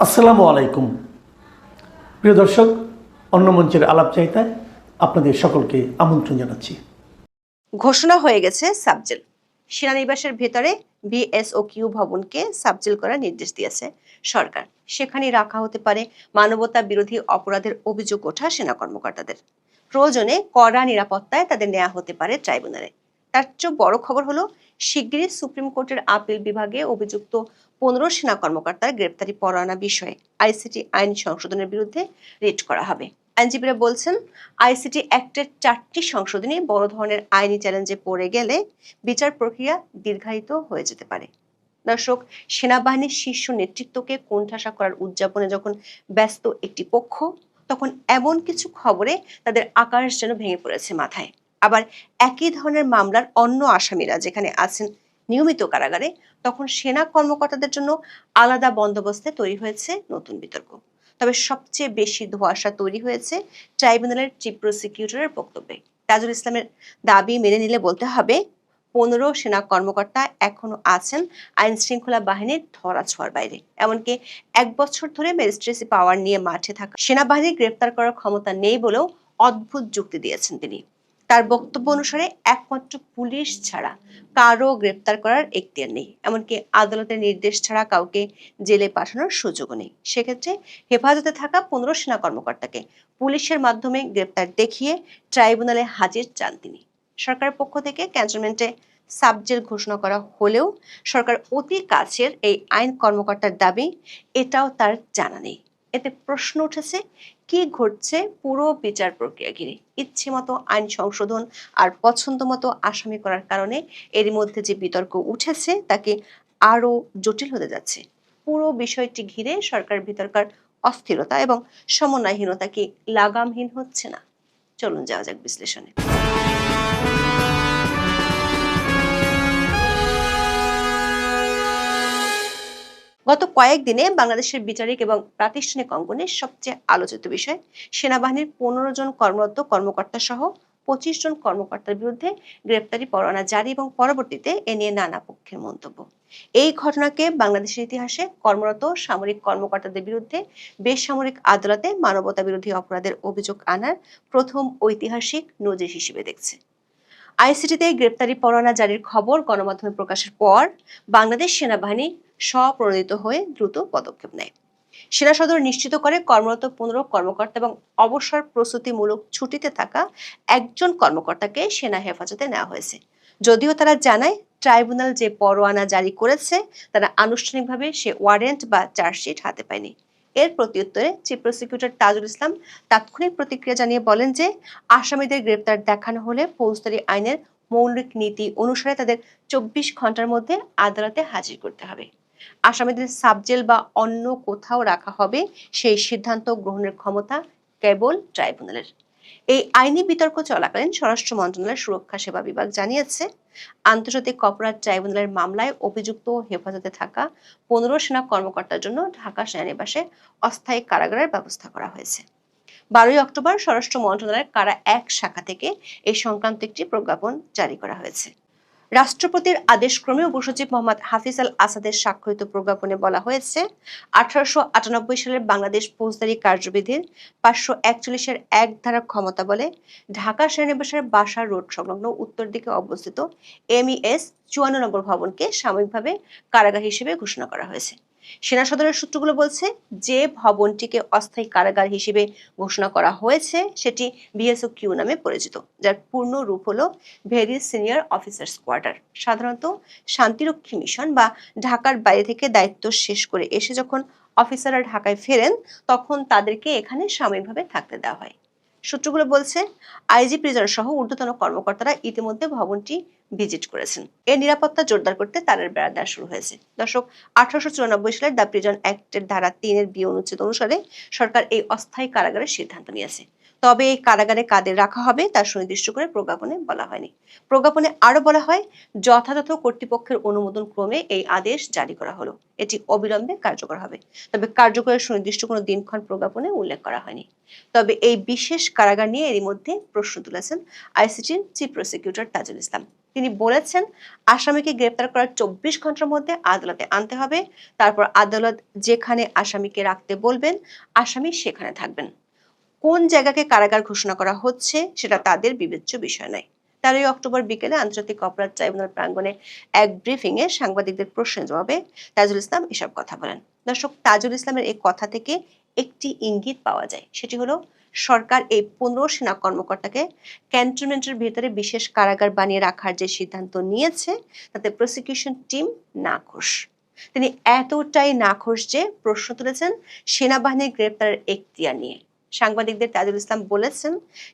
আসসালামু আলাইকুম প্রিয় দর্শক, অন্য মঞ্চের আলাপচারিতায় আপনাদের সকলকে আমন্ত্রণ জানাচ্ছি। ঘোষণা হয়ে গেছে সাবজেল। সেনানিবাসের ভেতরে বিএসওকিউ ভবনকে সাবজেল করার নির্দেশ দিয়েছে সরকার। সেখানেই রাখা হতে পারে মানবতা বিরোধী অপরাধের অভিযোগ ওঠা সেনা কর্মকর্তাদের। প্রয়োজনে কড়া নিরাপত্তায় তাদের নেওয়া হতে পারে ট্রাইব্যুনালে। তার চেয়ে বড় খবর হলো, শিগগিরই সুপ্রিম কোর্টের আপিল বিভাগে অভিযুক্ত 15 সেনা কর্মকর্তার গ্রেপ্তারি পরোয়ানা বিষয়ে আইসিটি আইন সংশোধনের বিরুদ্ধে রিট করা হবে। আইনজীবীরা বলছেন, আইসিটি অ্যাক্টের 4টি সংশোধনী বড় ধরনের আইনি চ্যালেঞ্জে পড়ে গেলে বিচার প্রক্রিয়া দীর্ঘায়িত হয়ে যেতে পারে। দর্শক, সেনাবাহিনীর শীর্ষ নেতৃত্বকে কোণঠাসা করার উদযাপনে যখন ব্যস্ত একটি পক্ষ, তখন এমন কিছু খবরে তাদের আকাশ যেন ভেঙে পড়েছে মাথায়। আবার একই ধরনের মামলার অন্য আসামিরা যেখানে আছেন নিয়মিত কারাগারে, তখন সেনা কর্মকর্তাদের জন্য আলাদা বন্দোবস্তে তৈরি হয়েছে নতুন বিতর্ক। তবে সবচেয়ে বেশি ধোঁয়াশা তৈরি হয়েছে ট্রাইব্যুনালের চিফ প্রসিকিউটরের বক্তব্যে। তাজুল ইসলামের দাবি মেনে নিলে বলতে হবে, 15 সেনা কর্মকর্তা এখনো আছেন আইন শৃঙ্খলা বাহিনীর ধরাছোঁয়ার বাইরে। এমনকি 1 বছর ধরে ম্যাজিস্ট্রেসি পাওয়ার নিয়ে মাঠে থাকা সেনাবাহিনীর গ্রেপ্তার করার ক্ষমতা নেই বলেও অদ্ভুত যুক্তি দিয়েছেন তিনি। তার বক্তব্য অনুসারে একমাত্র পুলিশ ছাড়া কারো গ্রেপ্তার করার এখতিয়ার নেই, এমনকি আদালতের নির্দেশ ছাড়া কাউকে জেলে পাঠানোর সুযোগও নেই। সেক্ষেত্রে হেফাজতে থাকা 15 সেনা কর্মকর্তাকে পুলিশের মাধ্যমে গ্রেপ্তার দেখিয়ে ট্রাইব্যুনালে হাজির চান তিনি। সরকারের পক্ষ থেকে ক্যান্টনমেন্টে সাবজেল ঘোষণা করা হলেও সরকার অতি কাছের এই আইন কর্মকর্তার দাবি এটাও তার জানা নেই। এতে প্রশ্ন উঠেছে, কি ঘটছে পুরো বিচার প্রক্রিয়া ঘিরে? ইচ্ছে মতো আইন সংশোধন আর পছন্দ মতো আসামি করার কারণে এর মধ্যে যে বিতর্ক উঠেছে তাকে আরো জটিল হতে যাচ্ছে। পুরো বিষয়টি ঘিরে সরকার ভিতরকার অস্থিরতা এবং সমন্বয়হীনতা কি লাগামহীন হচ্ছে না? চলুন যাওয়া যাক বিশ্লেষণে। গত কয়েকদিনে বাংলাদেশের বিচারিক এবং প্রাতিষ্ঠানিক অঙ্গনের সবচেয়ে আলোচিত বিষয় সেনাবাহিনীর 15 জন কর্মরত কর্মকর্তা সহ 25 জন কর্মকর্তার বিরুদ্ধে গ্রেপ্তারি পরোয়ানা জারি এবং পরবর্তীতে এ নিয়ে নানা পক্ষের মন্তব্য। এই ঘটনাকে বাংলাদেশের ইতিহাসে কর্মরত সামরিক কর্মকর্তাদের বিরুদ্ধে বেসামরিক আদালতে মানবতা বিরোধী অপরাধের অভিযোগ আনার প্রথম ঐতিহাসিক নজির হিসেবে দেখছে। আইসিটিতে গ্রেপ্তারি পরোয়ানা জারির খবর গণমাধ্যমে প্রকাশের পর বাংলাদেশ সেনাবাহিনী স্বপ্রণোদিত হয়ে দ্রুত পদক্ষেপ নেয়। সেনা সদর নিশ্চিত করে কর্মরত 15 কর্মকর্তা এবং অবসর প্রস্তুতিমূলক ছুটিতে থাকা একজন কর্মকর্তাকে সেনা হেফাজতে নেওয়া হয়েছে। যদিও তারা জানায়, ট্রাইব্যুনাল যে পরোয়ানা জারি করেছে তারা আনুষ্ঠানিকভাবে সে ওয়ারেন্ট বা চার্জশিট হাতে পায়নি। এর প্রত্যুত্তরে চিফ প্রসিকিউটর তাজুল ইসলাম তাৎক্ষণিক প্রতিক্রিয়া জানিয়ে বলেন যে, আসামিদের গ্রেপ্তার দেখানো হলে ফৌজদারি আইনের মৌলিক নীতি অনুসারে তাদের 24 ঘন্টার মধ্যে আদালতে হাজির করতে হবে। আসামিদের সাবজেল বা অন্য কোথাও রাখা হবে সেই সিদ্ধান্ত গ্রহণের ক্ষমতা কেবল ট্রাইব্যুনালের। এই আইনি বিতর্ক চলাকালীন স্বরাষ্ট্র মন্ত্রণালয়ের সুরক্ষা সেবা বিভাগ জানিয়েছে, আন্তর্জাতিক অপরাধ ট্রাইব্যুনালের মামলায় অভিযুক্ত হেফাজতে থাকা 15 সেনা কর্মকর্তার জন্য ঢাকা সেনানিবাসে অস্থায়ী কারাগারের ব্যবস্থা করা হয়েছে। 12 অক্টোবর স্বরাষ্ট্র মন্ত্রণালয়ের কারা 1 শাখা থেকে এই সংক্রান্ত একটি প্রজ্ঞাপন জারি করা হয়েছে। রাষ্ট্রপতির আদেশক্রমে উপসচিব মোহাম্মদ হাফিজ আল আসাদের স্বাক্ষরিত প্রজ্ঞাপনে বলা হয়েছে, 1898 সালের বাংলাদেশ ফৌজদারি কার্যবিধির 541-এর 1 ধারা ক্ষমতা বলে ঢাকা সেনানিবাসের বাসার রোড সংলগ্ন উত্তর দিকে অবস্থিত MES 54 নম্বর ভবনকে সাময়িকভাবে কারাগার হিসেবে ঘোষণা করা হয়েছে। সেনা সদরের সূত্রগুলো বলছে, যে ভবনটিকে অস্থায়ী কারাগার হিসেবে ঘোষণা করা হয়েছে সেটি বিএসওকিউ নামে পরিচিত, যার পূর্ণ রূপ হলো ভেরি সিনিয়র অফিসার্স কোয়ার্টার। সাধারণত শান্তিরক্ষী মিশন বা ঢাকার বাইরে থেকে দায়িত্ব শেষ করে এসে যখন অফিসাররা ঢাকায় ফেরেন, তখন তাদেরকে এখানে সাময়িকভাবে থাকতে দেওয়া হয়। সূত্রগুলো বলছে, আইজি প্রিজন সহ ঊর্ধ্বতন কর্মকর্তারা ইতিমধ্যে ভবনটি ভিজিট করেছেন। এর নিরাপত্তা জোরদার করতে তারের বেড়া দেওয়া শুরু হয়েছে। দর্শক, 1894 সালের দ্য প্রিজন অ্যাক্টের ধারা 3-এর বি অনুচ্ছেদ অনুসারে সরকার এই অস্থায়ী কারাগারের সিদ্ধান্ত নিয়েছে। তবে এই কারাগারে কাদের রাখা হবে তা সুনির্দিষ্ট করে প্রজ্ঞাপনে বলা হয়নি। প্রজ্ঞাপনে আরো বলা হয়, যথাযথ কর্তৃপক্ষের অনুমোদন ক্রমে এই আদেশ জারি করা হলো। এটি অবিলম্বে কার্যকর হবে। তবে কার্যকরের সুনির্দিষ্ট কোনো দিনক্ষণ প্রজ্ঞাপনে উল্লেখ করা হয়নি। তবে এই বিশেষ কারাগার নিয়ে এরই মধ্যে প্রশ্ন তুলেছেন আইসিটির চিফ প্রসিকিউটর তাজুল ইসলাম। তিনি বলেছেন আসামিকে গ্রেপ্তার করার 24 ঘন্টার মধ্যে আদালতে আনতে হবে, তারপর আদালত যেখানে আসামিকে রাখতে বলবেন আসামি সেখানে থাকবেন। কোন জায়গাকে কারাগার ঘোষণা করা হচ্ছে সেটা তাদের বিবেচ্য বিষয় নয়। 13 অক্টোবর বিকেলে আন্তর্জাতিক অপরাধ ট্রাইব্যুনাল প্রাঙ্গণে এক ব্রিফিং এ সাংবাদিকদের প্রশ্নের জবাবে তাজুল ইসলাম এসব কথা বলেন। দর্শক, তাজুল ইসলামের এই কথা থেকে একটি ইঙ্গিত পাওয়া যায়, সেটি হলো সরকার এই 15 সেনা কর্মকর্তাকে ক্যান্টনমেন্টের ভিতরে বিশেষ কারাগার বানিয়ে রাখার যে সিদ্ধান্ত নিয়েছে তাতে প্রসিকিউশন টিম নাখোশ। তিনি এতটাই নাখোশ যে প্রশ্ন তুলেছেন সেনাবাহিনীর গ্রেপ্তারের এখতিয়ার নিয়ে। সাংবাদিকদের তাজুল ইসলাম বলেছেন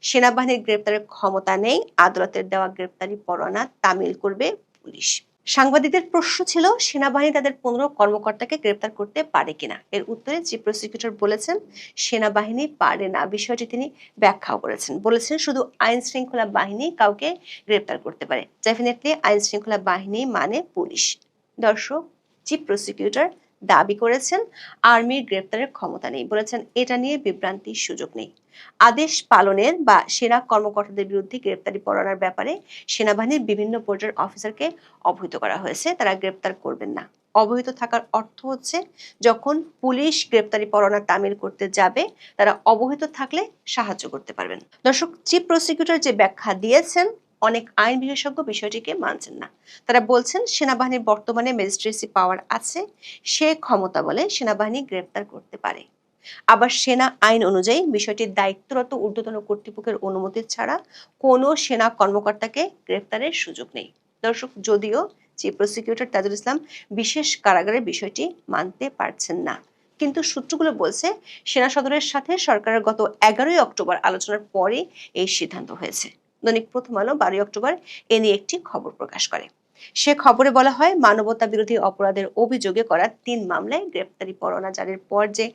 সেনাবাহিনীর গ্রেপ্তারের ক্ষমতা নেই, আদালতের দেওয়া গ্রেপ্তারি পরোয়ানা তামিল করবে পুলিশ। সাংবাদিকদের প্রশ্ন ছিল সেনাবাহিনী তাদের 15 কর্মকর্তাকে গ্রেপ্তার করতে পারে কিনা। এর উত্তরে চিফ প্রসিকিউটর বলেছেন সেনাবাহিনী পারে না। বিষয়টি তিনি ব্যাখ্যাও করেছেন, বলেছেন শুধু আইন শৃঙ্খলা বাহিনী কাউকে গ্রেপ্তার করতে পারে। ডেফিনেটলি আইন শৃঙ্খলা বাহিনী মানে পুলিশ। দর্শক, চিফ প্রসিকিউটর দাবি করেছেন আর্মির গ্রেপ্তারের ক্ষমতা নেই, বলেছেন এটা নিয়ে বিভ্রান্তির সুযোগ নেই। আদেশ পালনের বা সেনা কর্মকর্তাদের বিরুদ্ধে গ্রেপ্তারি পরোয়ানার ব্যাপারে সেনাবাহিনীর বিভিন্ন পর্যায়ের অফিসারকে অবহিত করা হয়েছে, তারা গ্রেপ্তার করবেন না। অবহিত থাকার অর্থ হচ্ছে যখন পুলিশ গ্রেপ্তারি পরোয়ানা তামিল করতে যাবে তারা অবহিত থাকলে সাহায্য করতে পারবেন। দর্শক, চিফ প্রসিকিউটর যে ব্যাখ্যা দিয়েছেন অনেক আইন বিশেষজ্ঞ বিষয়টিকে মানছেন না। তারা বলছেন সেনাবাহিনীর বর্তমানে ম্যাজিস্ট্রেসি পাওয়ার আছে, সে ক্ষমতা বলে সেনাবাহিনী গ্রেপ্তার করতে পারে। আবার সেনা আইন অনুযায়ী বিষয়টির দায়িত্বরত ঊর্ধ্বতন কর্তৃপক্ষের অনুমতি ছাড়া কোনো সেনা কর্মকর্তাকে গ্রেপ্তারের সুযোগ নেই। দর্শক, যদিও চিফ প্রসিকিউটর তাজুল ইসলাম বিশেষ কারাগারের বিষয়টি মানতে পারছেন না, কিন্তু সূত্রগুলো বলছে সেনা সদরের সাথে সরকারের গত 11 অক্টোবর আলোচনার পরে এই সিদ্ধান্ত হয়েছে। দৈনিক প্রথম আলো 12 অক্টোবর এ নিয়ে একটি খবর প্রকাশ করে। সে খবরে বলা হয় মানবতা বিরোধী অপরাধের অভিযোগে করা 3 মামলায় গ্রেপ্তারি পরোয়ানা জারির পর যে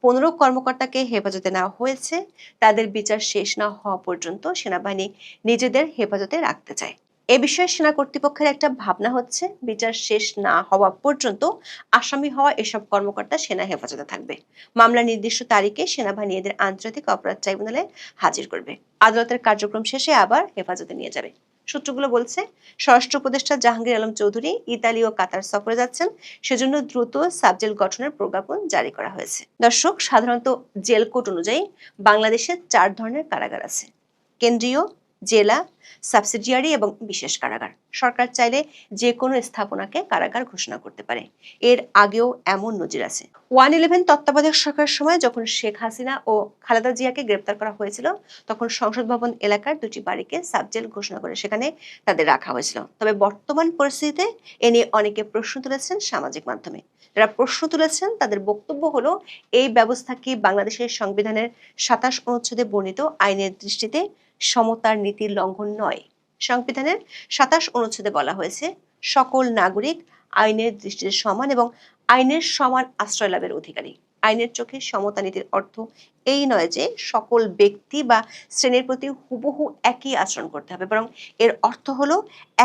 15 কর্মকর্তাকে হেফাজতে নেওয়া হয়েছে তাদের বিচার শেষ না হওয়া পর্যন্ত সেনাবাহিনী নিজেদের হেফাজতে রাখতে চায়। এ বিষয়ে সেনা কর্তৃপক্ষের একটা ভাবনা হচ্ছে বিচার শেষ না হওয়া পর্যন্ত আসামি হওয়া এসব কর্মকর্তা সেনা হেফাজতে থাকবে। মামলার নির্দিষ্ট তারিখে সেনাবাহিনী এদের আন্তর্জাতিক অপরাধ ট্রাইব্যুনালে হাজির করবে, আদালতের কার্যক্রম শেষে আবার হেফাজতে নিয়ে যাবে। সূত্রগুলো বলছে স্বরাষ্ট্র উপদেষ্টা জাহাঙ্গীর আলম চৌধুরী ইতালি ও কাতার সফরে যাচ্ছেন, সেজন্য দ্রুত সাবজেল গঠনের প্রজ্ঞাপন জারি করা হয়েছে। দর্শক, সাধারণত জেল কোড অনুযায়ী বাংলাদেশে 4 ধরনের কারাগার আছে: কেন্দ্রীয়, জেলা, সাবসিডিয়ারি এবং বিশেষ কারাগার। সরকার চাইলে যে কোনো স্থাপনাকে কারাগার ঘোষণা করতে পারে। এর আগেও এমন নজির আছে। 111 তত্ত্বাবধায়ক সরকারের সময় যখন শেখ হাসিনা ও খালেদা জিয়াকে গ্রেপ্তার করা হয়েছিল তখন সংসদ ভবন এলাকার 2টি বাড়িকে সাবজেল ঘোষণা করে সেখানে তাদের রাখা হয়েছিল। তবে বর্তমান পরিস্থিতিতে এ নিয়ে অনেকে প্রশ্ন তুলেছেন সামাজিক মাধ্যমে। যারা প্রশ্ন তুলেছেন তাদের বক্তব্য হলো এই ব্যবস্থা কি বাংলাদেশের সংবিধানের 27 অনুচ্ছেদে বর্ণিত আইনের দৃষ্টিতে সমতার নীতির লঙ্ঘন নয়? সংবিধানের 27 অনুচ্ছেদে বলা হয়েছে সকল নাগরিক আইনের দৃষ্টিতে সমান এবং আইনের সমান আশ্রয় লাভের অধিকারী। আইনের চোখে সমতা নীতির অর্থ এই নয় যে সকল ব্যক্তি বা শ্রেণীর প্রতি হুবহু একই আচরণ করতে হবে, বরং এর অর্থ হলো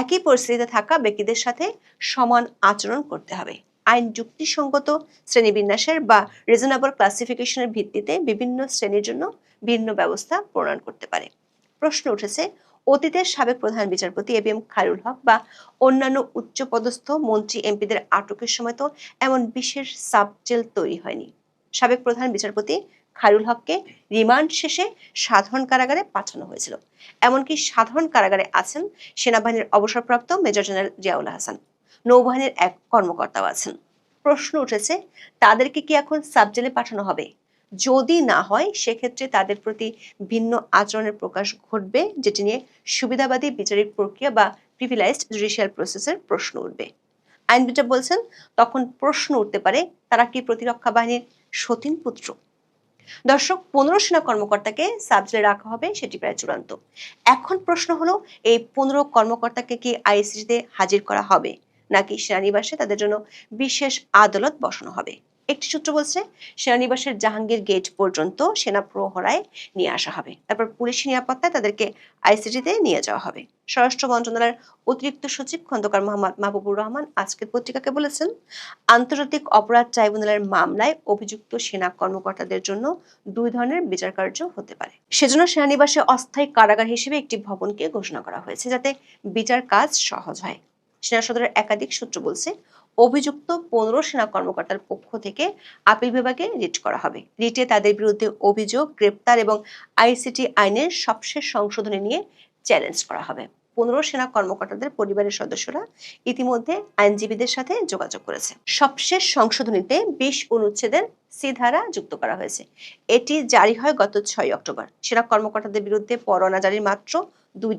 একই পরিস্থিতিতে থাকা ব্যক্তিদের সাথে সমান আচরণ করতে হবে। আইন যুক্তিসঙ্গত শ্রেণীবিন্যাসের বা রিজনেবল ক্লাসিফিকেশনের ভিত্তিতে বিভিন্ন শ্রেণীর জন্য ভিন্ন ব্যবস্থা প্রণয়ন করতে পারে। প্রশ্ন উঠেছে অতীতের সাবেক প্রধান বিচারপতি এবিএম খায়রুল হক বা অন্যান্য উচ্চপদস্থ মন্ত্রী এমপিদের আটকের সময় তো এমন বিশেষ সাবজেল তৈরি হয়নি। সাবেক প্রধান বিচারপতি খায়রুল হককে রিমান্ড শেষে সাধারণ কারাগারে পাঠানো হয়েছিল। এমনকি সাধারণ কারাগারে আছেন সেনাবাহিনীর অবসরপ্রাপ্ত মেজর জেনারেল জিয়াউল হাসান, নৌবাহিনীর এক কর্মকর্তাও আছেন। প্রশ্ন উঠেছে তাদেরকে কি এখন সাবজেলে পাঠানো হবে? যদি না হয় সেক্ষেত্রে তাদের প্রতি ভিন্ন আচরণের প্রকাশ ঘটবে, যেটি নিয়ে সুবিধাবাদী বিচারিক প্রক্রিয়া বা প্রিভিলাইজড জুডিশিয়াল প্রসেসের প্রশ্ন উঠবে। আইনবিদরা বলছেন তখন প্রশ্ন উঠতে পারে তারা কি প্রতিরক্ষা বাহিনীর সতীন পুত্র? দর্শক, 15 সেনা কর্মকর্তাকে সাবজেলে রাখা হবে সেটি প্রায় চূড়ান্ত। এখন প্রশ্ন হলো এই 15 কর্মকর্তাকে কি আইসিসিতে হাজির করা হবে নাকি সেনানিবাসে তাদের জন্য বিশেষ আদালত বসানো হবে? একটি সূত্র বলছে সেনানিবাসের জাহাঙ্গীর গেট পর্যন্ত সেনা প্রহরায় নিয়ে আসা হবে, তারপর পুলিশি নিরাপত্তায় তাদেরকে আইসিটিতে নিয়ে যাওয়া হবে। স্বরাষ্ট্র মন্ত্রণালয়ের অতিরিক্ত সচিব খন্দকার মোহাম্মদ মাহবুবুর রহমান আজকের পত্রিকাকে বলেছেন, আন্তর্জাতিক অপরাধ ট্রাইব্যুনালের মামলায় অভিযুক্ত সেনা কর্মকর্তাদের জন্য দুই ধরনের বিচার কার্য হতে পারে। সেজন্য সেনানিবাসে অস্থায়ী কারাগার হিসেবে একটি ভবনকে ঘোষণা করা হয়েছে, যাতে বিচার কাজ সহজ হয়। সেনা সদরের একাধিক সূত্র বলছে, অভিযুক্ত 15 সেনা কর্মকর্তার পক্ষ থেকে আপিল বিভাগে রিট করা হবে। রিটে তাদের বিরুদ্ধে অভিযোগ, গ্রেপ্তার এবং আইসিটি আইনের সবশেষ সংশোধনী নিয়ে চ্যালেঞ্জ করা হবে। 15 সেনা কর্মকর্তাদের পরিবারের সদস্যরা ইতিমধ্যে আইনজীবীদের সাথে যোগাযোগ করেছে। সবশেষ সংশোধনীতে 20 অনুচ্ছেদের সি ধারা যুক্ত করা হয়েছে। এটি জারি হয় গত 6 অক্টোবর। সেনা কর্মকর্তাদের বিরুদ্ধে পরোয়ানা জারির মাত্র 2